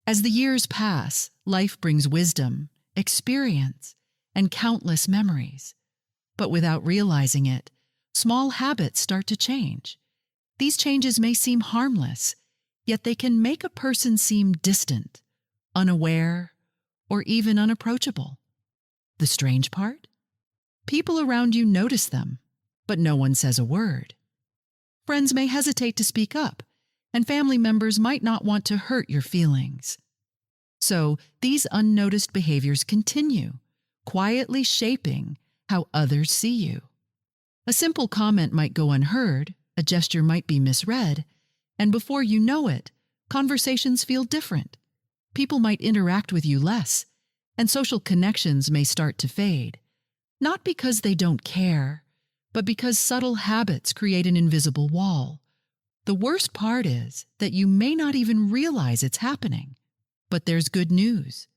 As the years pass, life brings wisdom, experience, and countless memories. But without realizing it, small habits start to change. These changes may seem harmless, yet they can make a person seem distant, unaware, or even unapproachable. The strange part? People around you notice them, but no one says a word. Friends may hesitate to speak up, and family members might not want to hurt your feelings. So these unnoticed behaviors continue, quietly shaping how others see you. A simple comment might go unheard, a gesture might be misread, and before you know it, conversations feel different. People might interact with you less, and social connections may start to fade. Not because they don't care, but because subtle habits create an invisible wall. The worst part is that you may not even realize it's happening. But there's good news.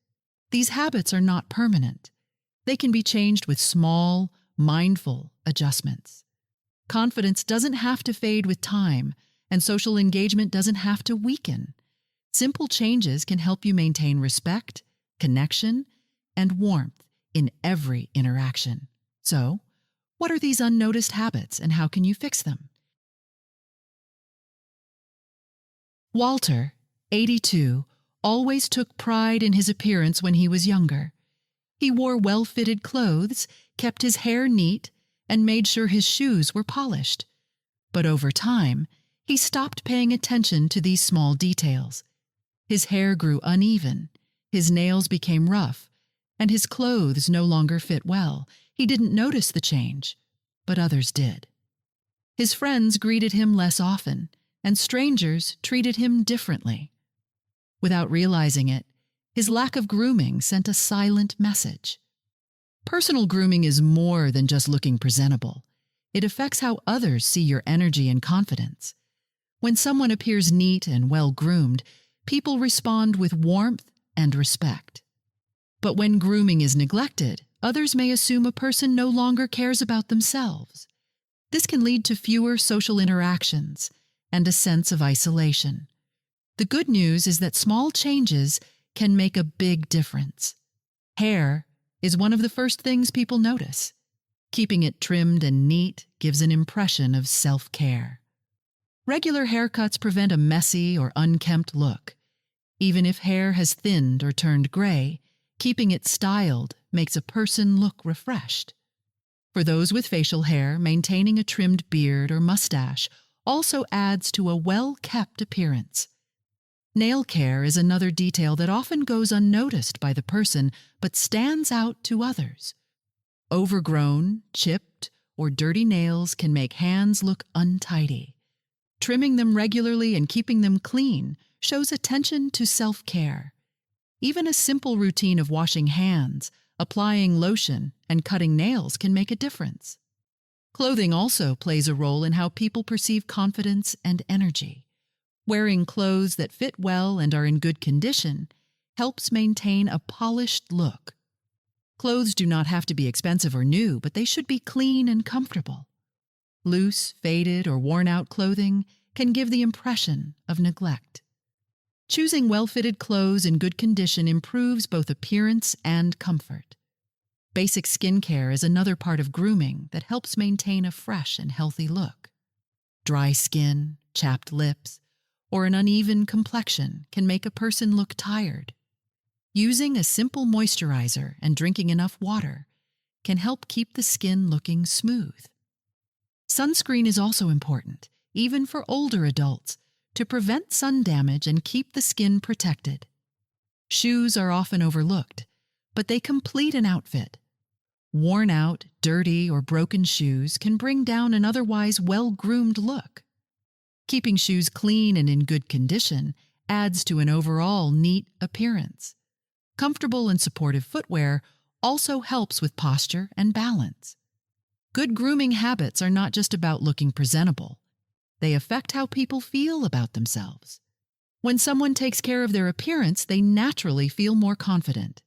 These habits are not permanent. They can be changed with small, mindful adjustments. Confidence doesn't have to fade with time, and social engagement doesn't have to weaken. Simple changes can help you maintain respect, connection, and warmth in every interaction. So, what are these unnoticed habits and how can you fix them? Walter, 82, always took pride in his appearance when he was younger. He wore well-fitted clothes, kept his hair neat, and made sure his shoes were polished. But over time, he stopped paying attention to these small details. His hair grew uneven, his nails became rough, and his clothes no longer fit well. He didn't notice the change, but others did. His friends greeted him less often, and strangers treated him differently. Without realizing it, his lack of grooming sent a silent message. Personal grooming is more than just looking presentable. It affects how others see your energy and confidence. When someone appears neat and well-groomed, people respond with warmth and respect. But when grooming is neglected, others may assume a person no longer cares about themselves. This can lead to fewer social interactions and a sense of isolation. The good news is that small changes can make a big difference. Hair is one of the first things people notice. Keeping it trimmed and neat gives an impression of self-care. Regular haircuts prevent a messy or unkempt look. Even if hair has thinned or turned gray, keeping it styled makes a person look refreshed. For those with facial hair, maintaining a trimmed beard or mustache also adds to a well-kept appearance. Nail care is another detail that often goes unnoticed by the person but stands out to others. Overgrown, chipped, or dirty nails can make hands look untidy. Trimming them regularly and keeping them clean shows attention to self-care. Even a simple routine of washing hands, applying lotion, and cutting nails can make a difference. Clothing also plays a role in how people perceive confidence and energy. Wearing clothes that fit well and are in good condition helps maintain a polished look. Clothes do not have to be expensive or new, but they should be clean and comfortable. Loose, faded, or worn-out clothing can give the impression of neglect. Choosing well-fitted clothes in good condition improves both appearance and comfort. Basic skincare is another part of grooming that helps maintain a fresh and healthy look. Dry skin, chapped lips, or an uneven complexion can make a person look tired. Using a simple moisturizer and drinking enough water can help keep the skin looking smooth. Sunscreen is also important, even for older adults, to prevent sun damage and keep the skin protected. Shoes are often overlooked, but they complete an outfit. Worn out, dirty, or broken shoes can bring down an otherwise well-groomed look. Keeping shoes clean and in good condition adds to an overall neat appearance. Comfortable and supportive footwear also helps with posture and balance. Good grooming habits are not just about looking presentable. They affect how people feel about themselves. When someone takes care of their appearance, they naturally feel more confident.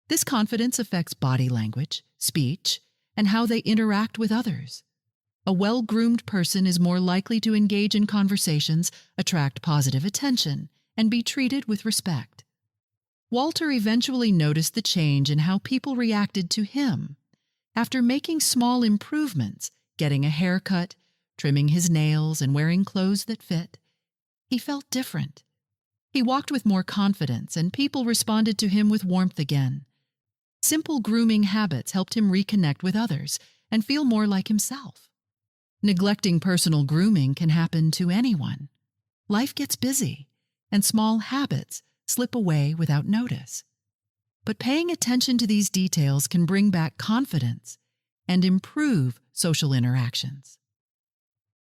This confidence affects body language, speech, and how they interact with others. A well-groomed person is more likely to engage in conversations, attract positive attention, and be treated with respect. Walter eventually noticed the change in how people reacted to him. After making small improvements, getting a haircut, trimming his nails, and wearing clothes that fit, he felt different. He walked with more confidence, and people responded to him with warmth again. Simple grooming habits helped him reconnect with others and feel more like himself. Neglecting personal grooming can happen to anyone. Life gets busy, and small habits slip away without notice. But paying attention to these details can bring back confidence and improve social interactions.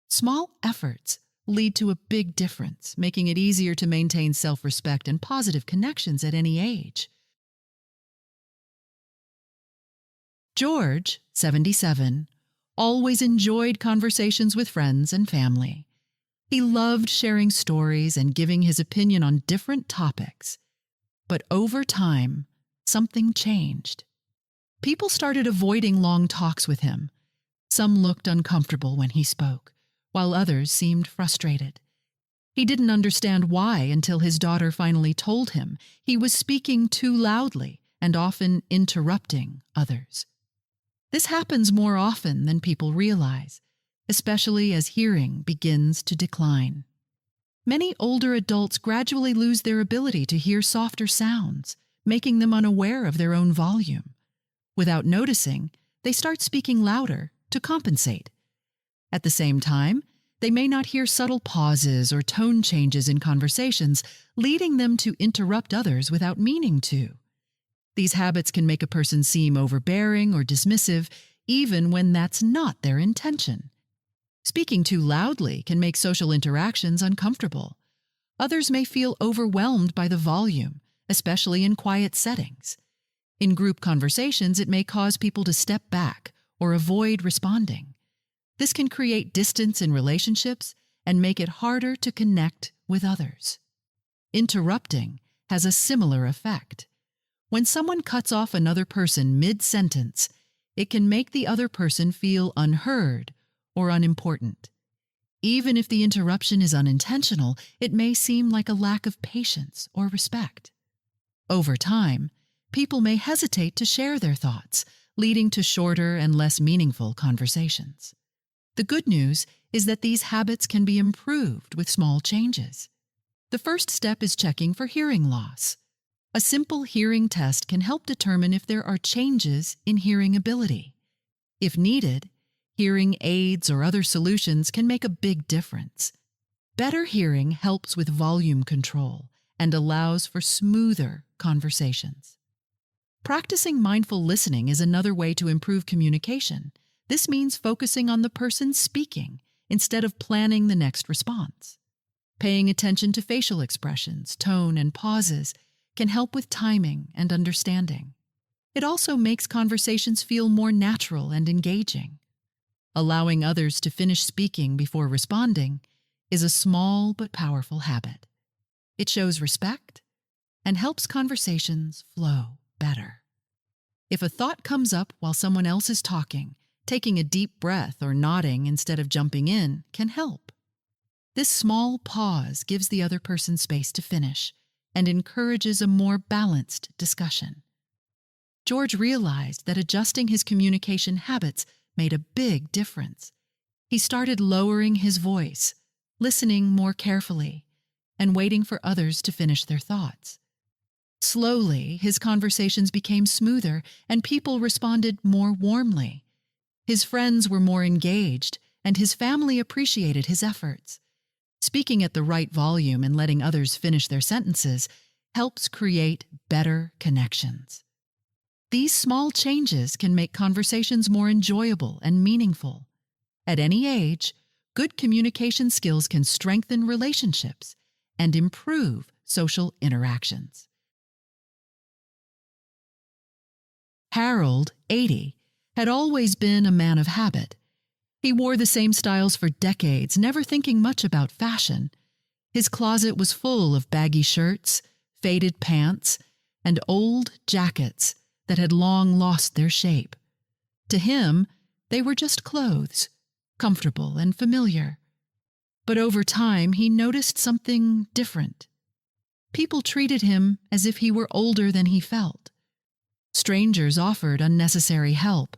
Small efforts lead to a big difference, making it easier to maintain self-respect and positive connections at any age. George, 77, always enjoyed conversations with friends and family. He loved sharing stories and giving his opinion on different topics. But over time, something changed. People started avoiding long talks with him. Some looked uncomfortable when he spoke, while others seemed frustrated. He didn't understand why until his daughter finally told him he was speaking too loudly and often interrupting others. This happens more often than people realize, especially as hearing begins to decline. Many older adults gradually lose their ability to hear softer sounds, making them unaware of their own volume. Without noticing, they start speaking louder to compensate. At the same time, they may not hear subtle pauses or tone changes in conversations, leading them to interrupt others without meaning to. These habits can make a person seem overbearing or dismissive, even when that's not their intention. Speaking too loudly can make social interactions uncomfortable. Others may feel overwhelmed by the volume, especially in quiet settings. In group conversations, it may cause people to step back or avoid responding. This can create distance in relationships and make it harder to connect with others. Interrupting has a similar effect. When someone cuts off another person mid-sentence, it can make the other person feel unheard or unimportant. Even if the interruption is unintentional, it may seem like a lack of patience or respect. Over time, people may hesitate to share their thoughts, leading to shorter and less meaningful conversations. The good news is that these habits can be improved with small changes. The first step is checking for hearing loss. A simple hearing test can help determine if there are changes in hearing ability. If needed, hearing aids or other solutions can make a big difference. Better hearing helps with volume control and allows for smoother conversations. Practicing mindful listening is another way to improve communication. This means focusing on the person speaking instead of planning the next response. Paying attention to facial expressions, tone, and pauses can help with timing and understanding. It also makes conversations feel more natural and engaging. Allowing others to finish speaking before responding is a small but powerful habit. It shows respect and helps conversations flow better. If a thought comes up while someone else is talking, taking a deep breath or nodding instead of jumping in can help. This small pause gives the other person space to finish and encourages a more balanced discussion. George realized that adjusting his communication habits made a big difference. He started lowering his voice, listening more carefully, and waiting for others to finish their thoughts. Slowly, his conversations became smoother and people responded more warmly. His friends were more engaged, and his family appreciated his efforts. Speaking at the right volume and letting others finish their sentences helps create better connections. These small changes can make conversations more enjoyable and meaningful. At any age, good communication skills can strengthen relationships and improve social interactions. Harold, 80, had always been a man of habit. He wore the same styles for decades, never thinking much about fashion. His closet was full of baggy shirts, faded pants, and old jackets that had long lost their shape. To him, they were just clothes, comfortable and familiar. But over time, he noticed something different. People treated him as if he were older than he felt. Strangers offered unnecessary help,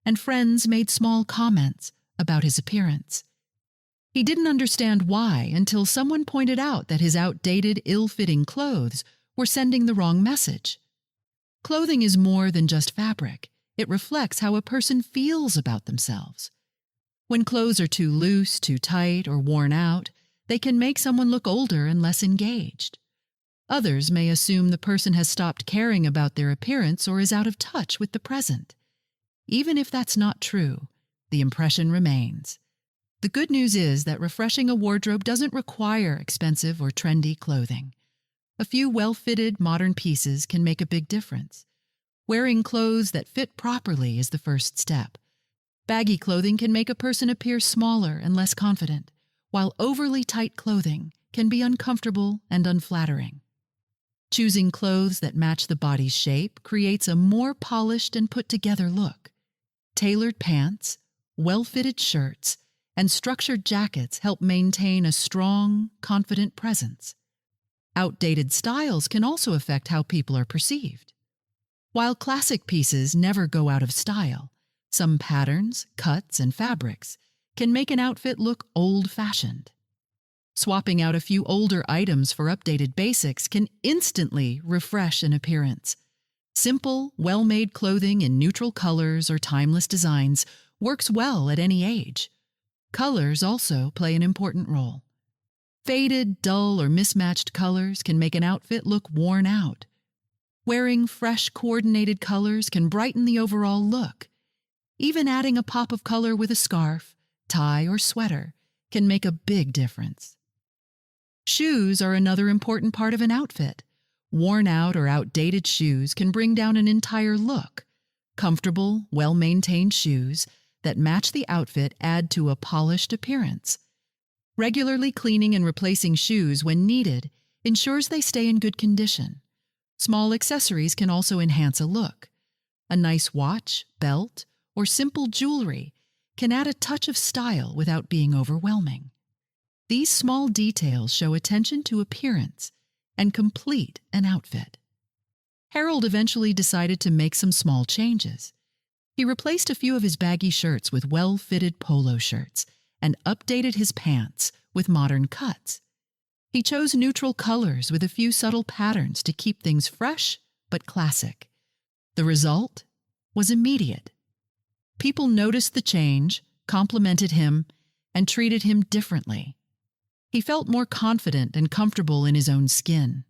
and friends made small comments about his appearance. He didn't understand why until someone pointed out that his outdated, ill-fitting clothes were sending the wrong message. Clothing is more than just fabric. It reflects how a person feels about themselves. When clothes are too loose, too tight, or worn out, they can make someone look older and less engaged. Others may assume the person has stopped caring about their appearance or is out of touch with the present. Even if that's not true, the impression remains. The good news is that refreshing a wardrobe doesn't require expensive or trendy clothing. A few well-fitted, modern pieces can make a big difference. Wearing clothes that fit properly is the first step. Baggy clothing can make a person appear smaller and less confident, while overly tight clothing can be uncomfortable and unflattering. Choosing clothes that match the body's shape creates a more polished and put-together look. Tailored pants, well-fitted shirts, and structured jackets help maintain a strong, confident presence. Outdated styles can also affect how people are perceived. While classic pieces never go out of style, some patterns, cuts, and fabrics can make an outfit look old-fashioned. Swapping out a few older items for updated basics can instantly refresh an appearance. Simple, well-made clothing in neutral colors or timeless designs works well at any age. Colors also play an important role. Faded, dull, or mismatched colors can make an outfit look worn out. Wearing fresh, coordinated colors can brighten the overall look. Even adding a pop of color with a scarf, tie, or sweater can make a big difference. Shoes are another important part of an outfit. Worn out or outdated shoes can bring down an entire look. Comfortable, well-maintained shoes that match the outfit add to a polished appearance. Regularly cleaning and replacing shoes when needed ensures they stay in good condition. Small accessories can also enhance a look. A nice watch, belt, or simple jewelry can add a touch of style without being overwhelming. These small details show attention to appearance and complete an outfit. Harold eventually decided to make some small changes. He replaced a few of his baggy shirts with well-fitted polo shirts and updated his pants with modern cuts. He chose neutral colors with a few subtle patterns to keep things fresh but classic. The result was immediate. People noticed the change, complimented him, and treated him differently. He felt more confident and comfortable in his own skin.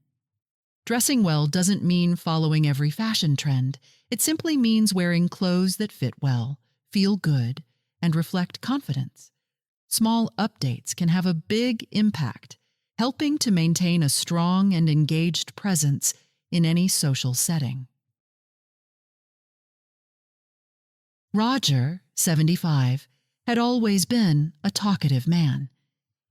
Dressing well doesn't mean following every fashion trend. It simply means wearing clothes that fit well, feel good, and reflect confidence. Small updates can have a big impact, helping to maintain a strong and engaged presence in any social setting. Roger, 75, had always been a talkative man.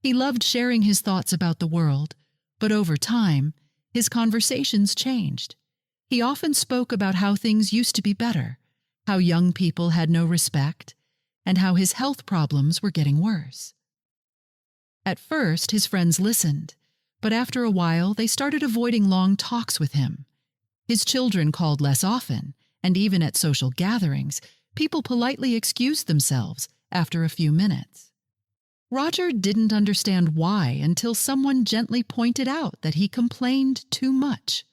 He loved sharing his thoughts about the world, but over time, his conversations changed. He often spoke about how things used to be better, how young people had no respect, and how his health problems were getting worse. At first, his friends listened, but after a while, they started avoiding long talks with him. His children called less often, and even at social gatherings, people politely excused themselves after a few minutes. Roger didn't understand why until someone gently pointed out that he complained too much.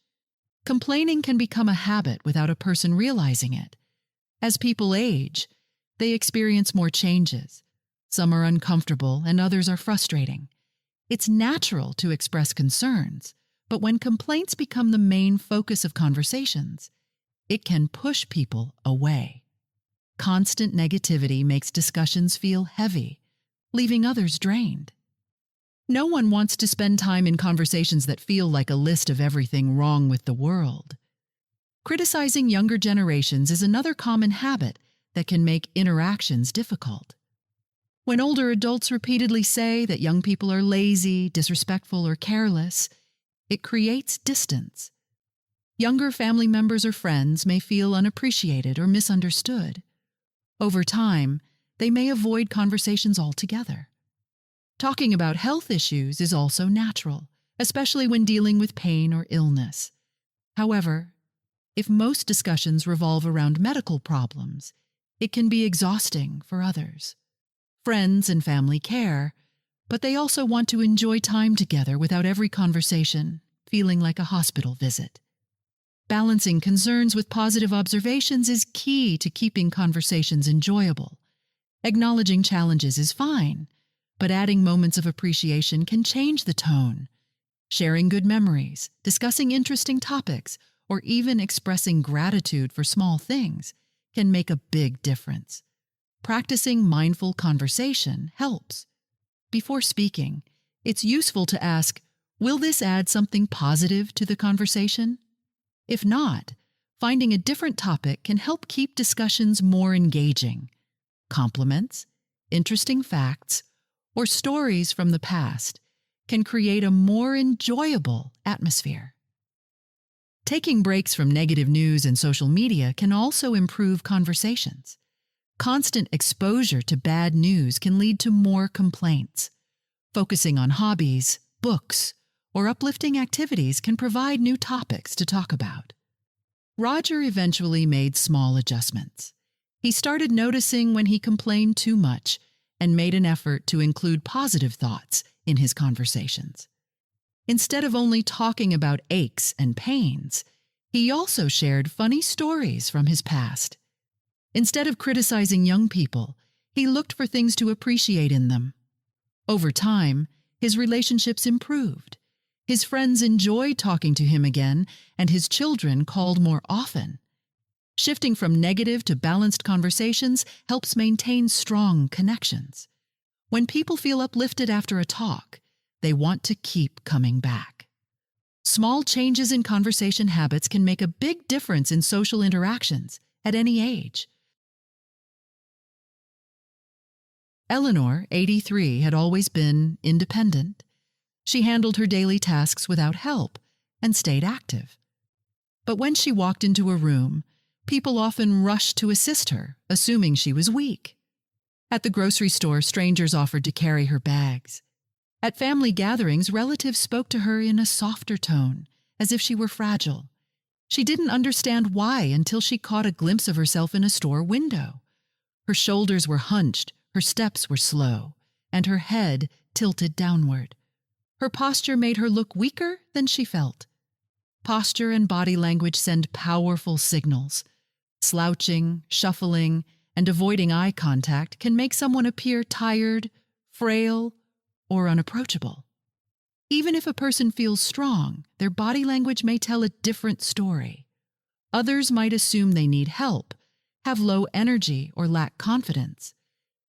Complaining can become a habit without a person realizing it. As people age, they experience more changes. Some are uncomfortable and others are frustrating. It's natural to express concerns, but when complaints become the main focus of conversations, it can push people away. Constant negativity makes discussions feel heavy, leaving others drained. No one wants to spend time in conversations that feel like a list of everything wrong with the world. Criticizing younger generations is another common habit that can make interactions difficult. When older adults repeatedly say that young people are lazy, disrespectful, or careless, it creates distance. Younger family members or friends may feel unappreciated or misunderstood. Over time, they may avoid conversations altogether. Talking about health issues is also natural, especially when dealing with pain or illness. However, if most discussions revolve around medical problems, it can be exhausting for others. Friends and family care, but they also want to enjoy time together without every conversation feeling like a hospital visit. Balancing concerns with positive observations is key to keeping conversations enjoyable. Acknowledging challenges is fine, but adding moments of appreciation can change the tone. Sharing good memories, discussing interesting topics, or even expressing gratitude for small things can make a big difference. Practicing mindful conversation helps. Before speaking, it's useful to ask, will this add something positive to the conversation? If not, finding a different topic can help keep discussions more engaging. Compliments, interesting facts, or stories from the past can create a more enjoyable atmosphere. Taking breaks from negative news and social media can also improve conversations. Constant exposure to bad news can lead to more complaints. Focusing on hobbies, books, or uplifting activities can provide new topics to talk about. Roger eventually made small adjustments. He started noticing when he complained too much and made an effort to include positive thoughts in his conversations. Instead of only talking about aches and pains, he also shared funny stories from his past. Instead of criticizing young people, he looked for things to appreciate in them. Over time, his relationships improved. His friends enjoyed talking to him again, and his children called more often. Shifting from negative to balanced conversations helps maintain strong connections. When people feel uplifted after a talk, they want to keep coming back. Small changes in conversation habits can make a big difference in social interactions at any age. Eleanor, 83, had always been independent. She handled her daily tasks without help and stayed active. But when she walked into a room, people often rushed to assist her, assuming she was weak. At the grocery store, strangers offered to carry her bags. At family gatherings, relatives spoke to her in a softer tone, as if she were fragile. She didn't understand why until she caught a glimpse of herself in a store window. Her shoulders were hunched, her steps were slow, and her head tilted downward. Her posture made her look weaker than she felt. Posture and body language send powerful signals. Slouching, shuffling, and avoiding eye contact can make someone appear tired, frail, or unapproachable. Even if a person feels strong, their body language may tell a different story. Others might assume they need help, have low energy, or lack confidence.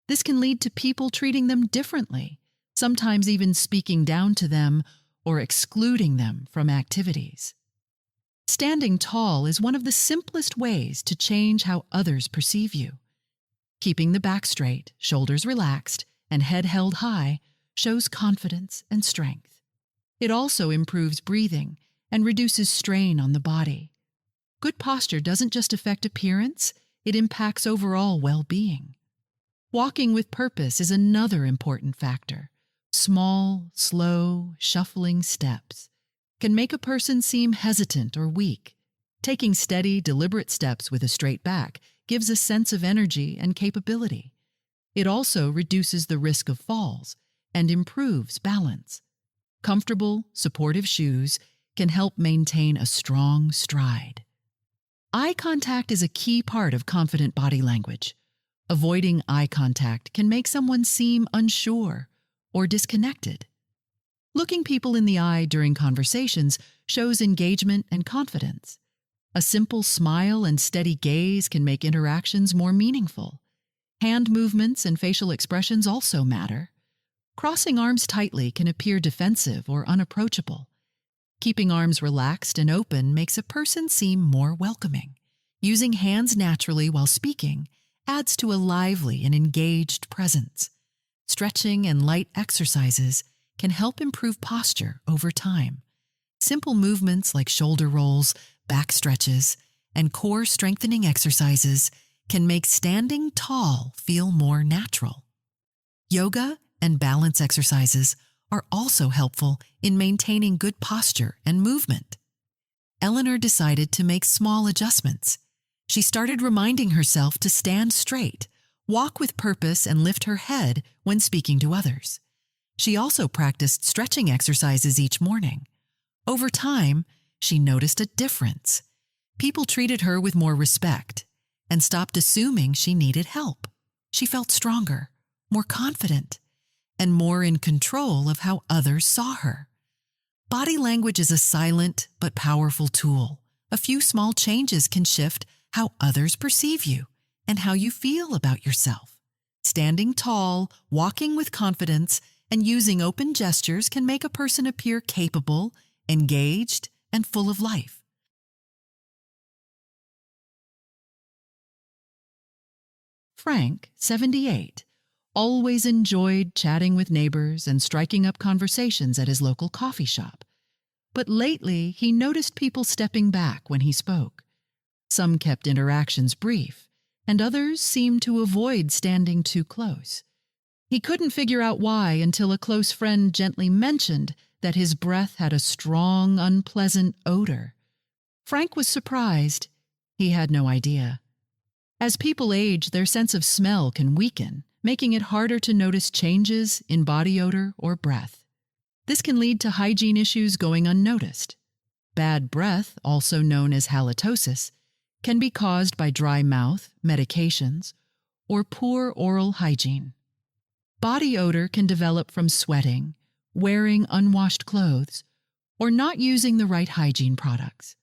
This can lead to people treating them differently, sometimes even speaking down to them or excluding them from activities. Standing tall is one of the simplest ways to change how others perceive you. Keeping the back straight, shoulders relaxed, and head held high shows confidence and strength. It also improves breathing and reduces strain on the body. Good posture doesn't just affect appearance, it impacts overall well-being. Walking with purpose is another important factor. Small, slow, shuffling steps can make a person seem hesitant or weak. Taking steady, deliberate steps with a straight back gives a sense of energy and capability. It also reduces the risk of falls and improves balance. Comfortable, supportive shoes can help maintain a strong stride. Eye contact is a key part of confident body language. Avoiding eye contact can make someone seem unsure or disconnected. Looking people in the eye during conversations shows engagement and confidence. A simple smile and steady gaze can make interactions more meaningful. Hand movements and facial expressions also matter. Crossing arms tightly can appear defensive or unapproachable. Keeping arms relaxed and open makes a person seem more welcoming. Using hands naturally while speaking adds to a lively and engaged presence. Stretching and light exercises can help improve posture over time. Simple movements like shoulder rolls, back stretches, and core strengthening exercises can make standing tall feel more natural. Yoga and balance exercises are also helpful in maintaining good posture and movement. Eleanor decided to make small adjustments. She started reminding herself to stand straight, walk with purpose, and lift her head when speaking to others. She also practiced stretching exercises each morning. Over time, she noticed a difference. People treated her with more respect and stopped assuming she needed help. She felt stronger, more confident, and more in control of how others saw her. Body language is a silent but powerful tool. A few small changes can shift how others perceive you and how you feel about yourself. Standing tall, walking with confidence, and using open gestures can make a person appear capable, engaged, and full of life. Frank, 78, always enjoyed chatting with neighbors and striking up conversations at his local coffee shop. But lately, he noticed people stepping back when he spoke. Some kept interactions brief, and others seemed to avoid standing too close. He couldn't figure out why until a close friend gently mentioned that his breath had a strong, unpleasant odor. Frank was surprised. He had no idea. As people age, their sense of smell can weaken, making it harder to notice changes in body odor or breath. This can lead to hygiene issues going unnoticed. Bad breath, also known as halitosis, can be caused by dry mouth, medications, or poor oral hygiene. Body odor can develop from sweating, wearing unwashed clothes, or not using the right hygiene products.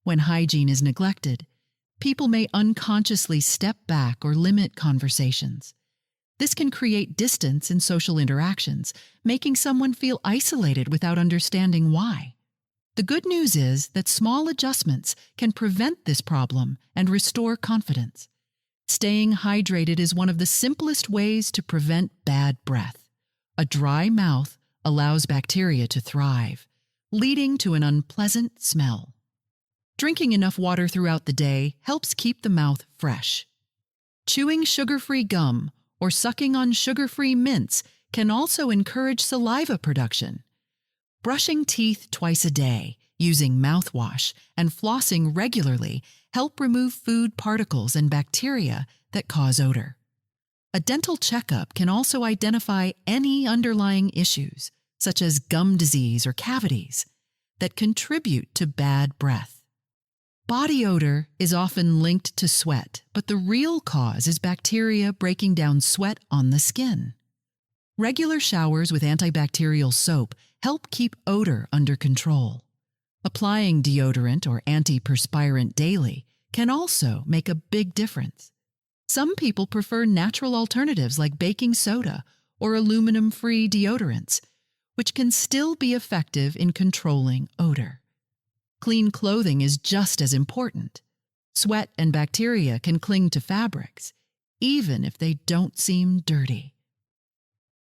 When hygiene is neglected, people may unconsciously step back or limit conversations. This can create distance in social interactions, making someone feel isolated without understanding why. The good news is that small adjustments can prevent this problem and restore confidence. Staying hydrated is one of the simplest ways to prevent bad breath. A dry mouth allows bacteria to thrive, leading to an unpleasant smell. Drinking enough water throughout the day helps keep the mouth fresh. Chewing sugar-free gum or sucking on sugar-free mints can also encourage saliva production. Brushing teeth twice a day, using mouthwash, and flossing regularly help remove food particles and bacteria that cause odor. A dental checkup can also identify any underlying issues, such as gum disease or cavities, that contribute to bad breath. Body odor is often linked to sweat, but the real cause is bacteria breaking down sweat on the skin. Regular showers with antibacterial soap help keep odor under control. Applying deodorant or antiperspirant daily can also make a big difference. Some people prefer natural alternatives like baking soda or aluminum-free deodorants, which can still be effective in controlling odor. Clean clothing is just as important. Sweat and bacteria can cling to fabrics, even if they don't seem dirty.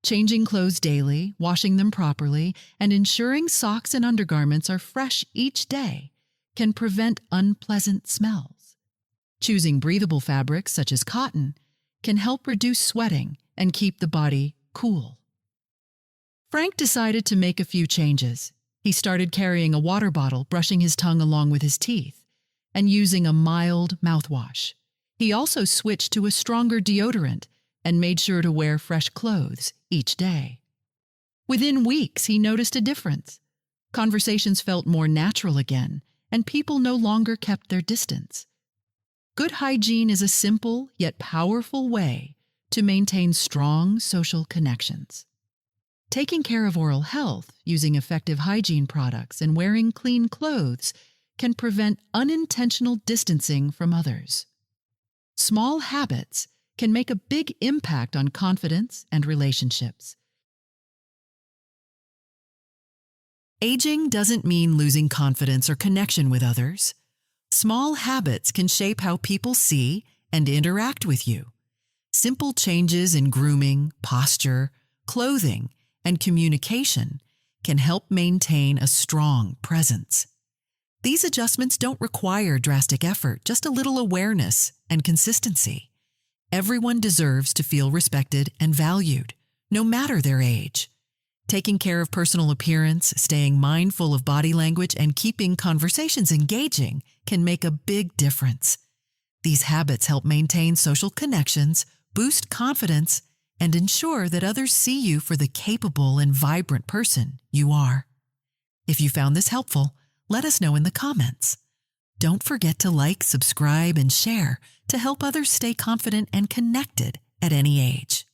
Changing clothes daily, washing them properly, and ensuring socks and undergarments are fresh each day can prevent unpleasant smells. Choosing breathable fabrics such as cotton can help reduce sweating and keep the body cool. Frank decided to make a few changes. He started carrying a water bottle, brushing his tongue along with his teeth, and using a mild mouthwash. He also switched to a stronger deodorant and made sure to wear fresh clothes each day. Within weeks, he noticed a difference. Conversations felt more natural again, and people no longer kept their distance. Good hygiene is a simple yet powerful way to maintain strong social connections. Taking care of oral health, using effective hygiene products, and wearing clean clothes can prevent unintentional distancing from others. Small habits can make a big impact on confidence and relationships. Aging doesn't mean losing confidence or connection with others. Small habits can shape how people see and interact with you. Simple changes in grooming, posture, clothing, and communication can help maintain a strong presence. These adjustments don't require drastic effort, just a little awareness and consistency. Everyone deserves to feel respected and valued, no matter their age. Taking care of personal appearance, staying mindful of body language, and keeping conversations engaging can make a big difference. These habits help maintain social connections, boost confidence, and ensure that others see you for the capable and vibrant person you are. If you found this helpful, let us know in the comments. Don't forget to like, subscribe, and share to help others stay confident and connected at any age.